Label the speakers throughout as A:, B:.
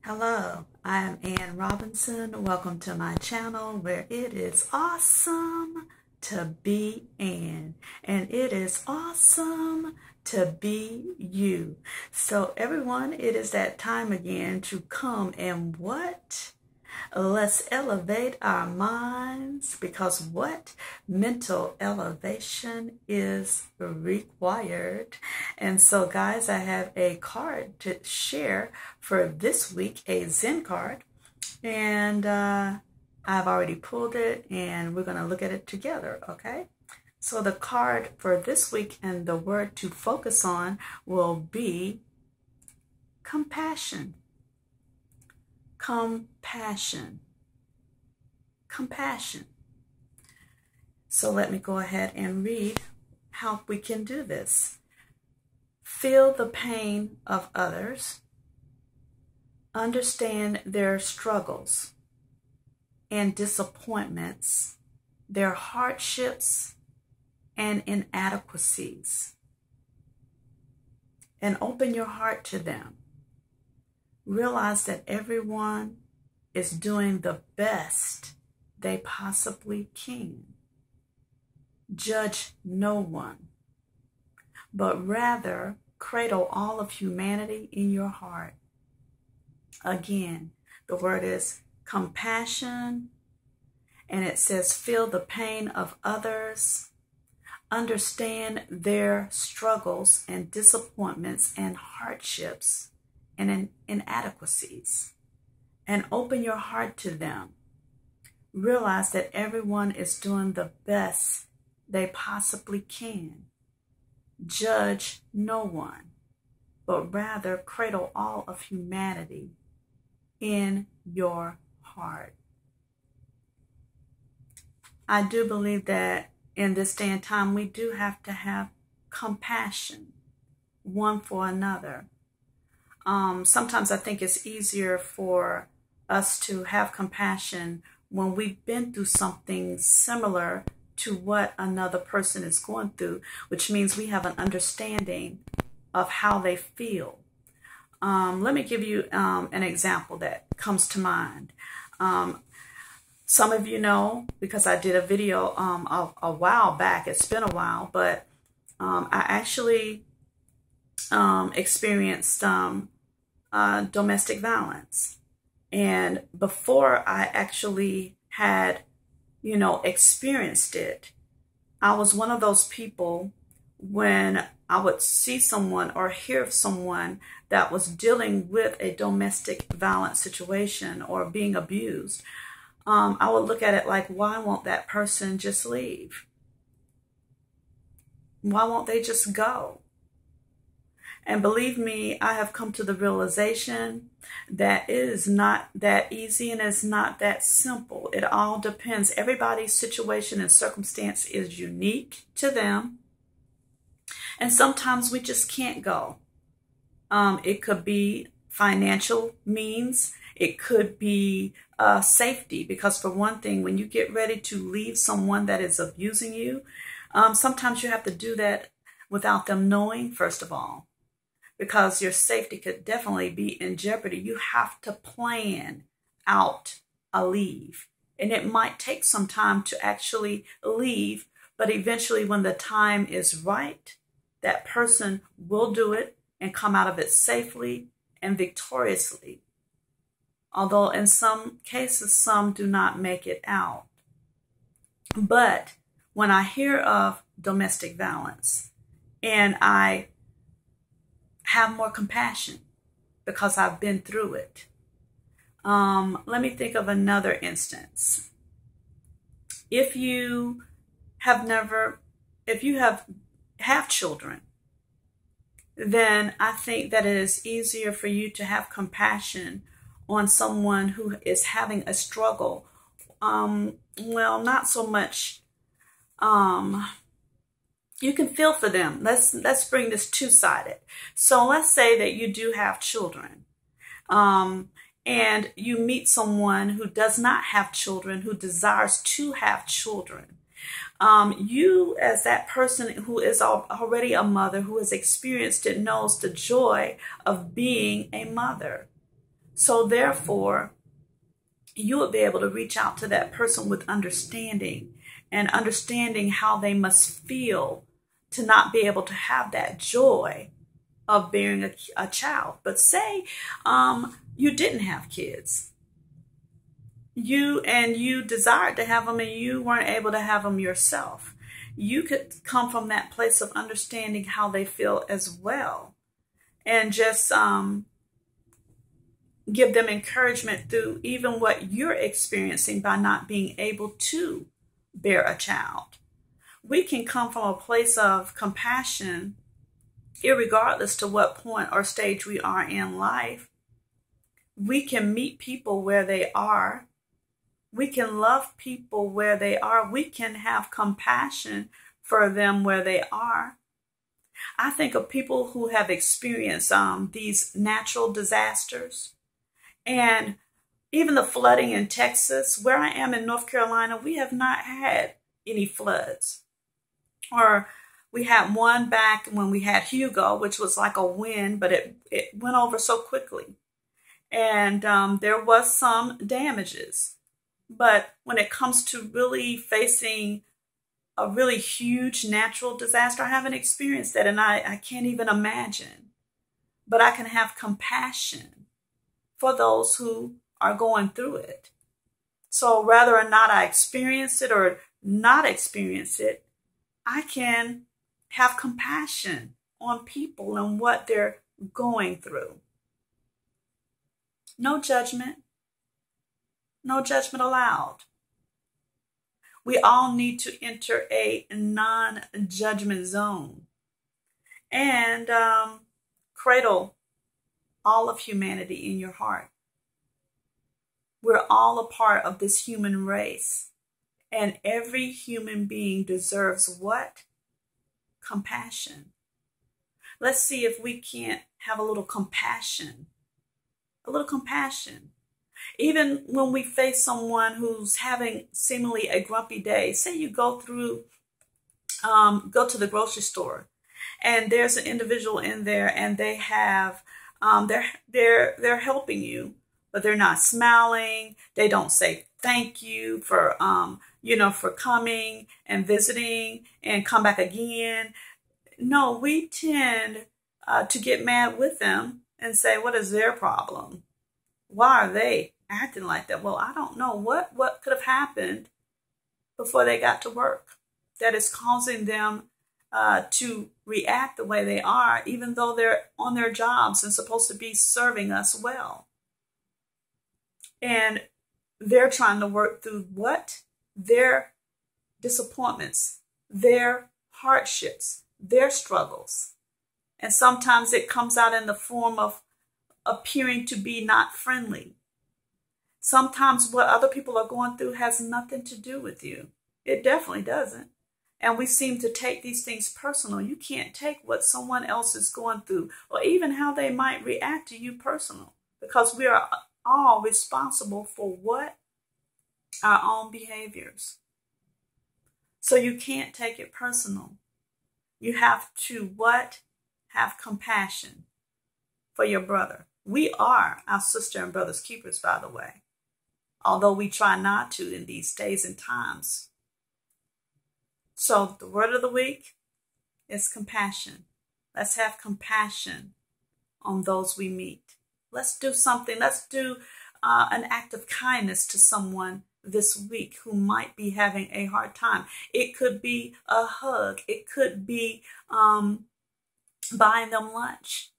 A: Hello, I am Ann Robinson. Welcome to my channel where it is awesome to be Ann and it is awesome to be you. So everyone, it is that time again to come and what? Let's elevate our minds because what? Mental elevation is required. And so guys, I have a card to share for this week, a Zen card. And I've already pulled it and we're going to look at it together, okay? So the card for this week and the word to focus on will be compassion. Compassion. Compassion. So let me go ahead and read how we can do this. Feel the pain of others. Understand their struggles and disappointments, their hardships and inadequacies, and open your heart to them. Realize that everyone is doing the best they possibly can. Judge no one, but rather cradle all of humanity in your heart. Again, the word is compassion, and it says feel the pain of others, understand their struggles and disappointments and hardships and inadequacies, and open your heart to them. Realize that everyone is doing the best they possibly can. Judge no one, but rather cradle all of humanity in your heart. I do believe that in this day and time, we do have to have compassion one for another. Sometimes I think it's easier for us to have compassion when we've been through something similar to what another person is going through, which means we have an understanding of how they feel. Let me give you an example that comes to mind. Some of you know, because I did a video a while back, it's been a while, but I actually experienced domestic violence. And before I actually had, experienced it, I was one of those people when I would see someone or hear of someone that was dealing with a domestic violence situation or being abused, I would look at it like, why won't that person just leave? Why won't they just go? And believe me, I have come to the realization that it is not that easy and it's not that simple. It all depends. Everybody's situation and circumstance is unique to them. And sometimes we just can't go. It could be financial means. It could be safety. Because for one thing, when you get ready to leave someone that is abusing you, sometimes you have to do that without them knowing, first of all. Because your safety could definitely be in jeopardy. You have to plan out a leave. And it might take some time to actually leave, but eventually when the time is right, that person will do it and come out of it safely and victoriously. Although in some cases, some do not make it out. But when I hear of domestic violence and I have more compassion because I've been through it. Let me think of another instance. If you have children, then I think that it is easier for you to have compassion on someone who is having a struggle. Well, not so much. You can feel for them. Let's bring this two-sided. So let's say that you do have children, and you meet someone who does not have children, who desires to have children. You, as that person who is already a mother, who has experienced it, knows the joy of being a mother. So therefore, you would be able to reach out to that person with understanding and understanding how they must feel to not be able to have that joy of bearing a child. But say you didn't have kids. You desired to have them and you weren't able to have them yourself. You could come from that place of understanding how they feel as well, and just give them encouragement through even what you're experiencing by not being able to bear a child. We can come from a place of compassion, irregardless to what point or stage we are in life. We can meet people where they are. We can love people where they are. We can have compassion for them where they are. I think of people who have experienced these natural disasters, and even the flooding in Texas. Where I am in North Carolina, we have not had any floods. Or we had one back when we had Hugo, which was like a wind, but it went over so quickly. And there was some damages. But when it comes to really facing a really huge natural disaster, I haven't experienced that, and I can't even imagine. But I can have compassion for those who are going through it. So whether or not I experience it or not experience it, I can have compassion on people and what they're going through. No judgment. No judgment allowed. We all need to enter a non-judgment zone and cradle all of humanity in your heart. We're all a part of this human race, and every human being deserves what? Compassion. Let's see if we can't have a little compassion. A little compassion. Even when we face someone who's having seemingly a grumpy day, say you go to the grocery store, and there's an individual in there, and they have they're helping you, but they're not smiling. They don't say thank you for for coming and visiting and come back again. No, we tend to get mad with them and say, what is their problem? Why are they acting like that? Well, I don't know what could have happened before they got to work that is causing them to react the way they are, even though they're on their jobs and supposed to be serving us well. And they're trying to work through what? Their disappointments, their hardships, their struggles. And sometimes it comes out in the form of appearing to be not friendly. Sometimes what other people are going through has nothing to do with you. It definitely doesn't. And we seem to take these things personal. You can't take what someone else is going through or even how they might react to you personal, because we are all responsible for what? Our own behaviors. So you can't take it personal. You have to what? Have compassion for your brother. We are our sister and brother's keepers, by the way, although we try not to in these days and times. So the word of the week is compassion. Let's have compassion on those we meet. Let's do something. Let's do an act of kindness to someone this week who might be having a hard time. It could be a hug. It could be buying them lunch.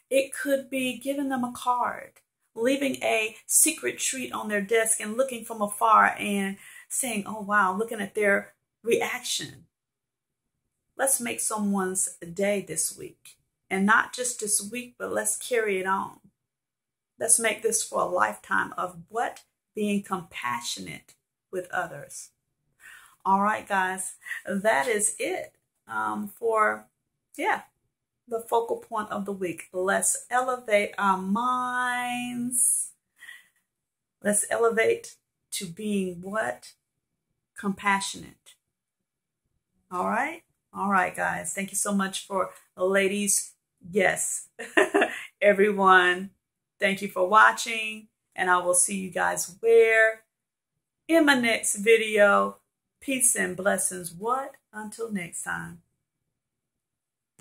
A: It could be giving them a card, leaving a secret treat on their desk and looking from afar and saying, oh, wow, looking at their reaction. Let's make someone's day this week. And not just this week, but let's carry it on. Let's make this for a lifetime of what? Being compassionate with others. All right, guys, that is it for the focal point of the week. Let's elevate our minds. Let's elevate to being what? Compassionate. All right? All right, guys. Thank you so much for ladies. Yes, everyone Thank you for watching, and I will see you guys where? In my next video. Peace and blessings. What? Until next time.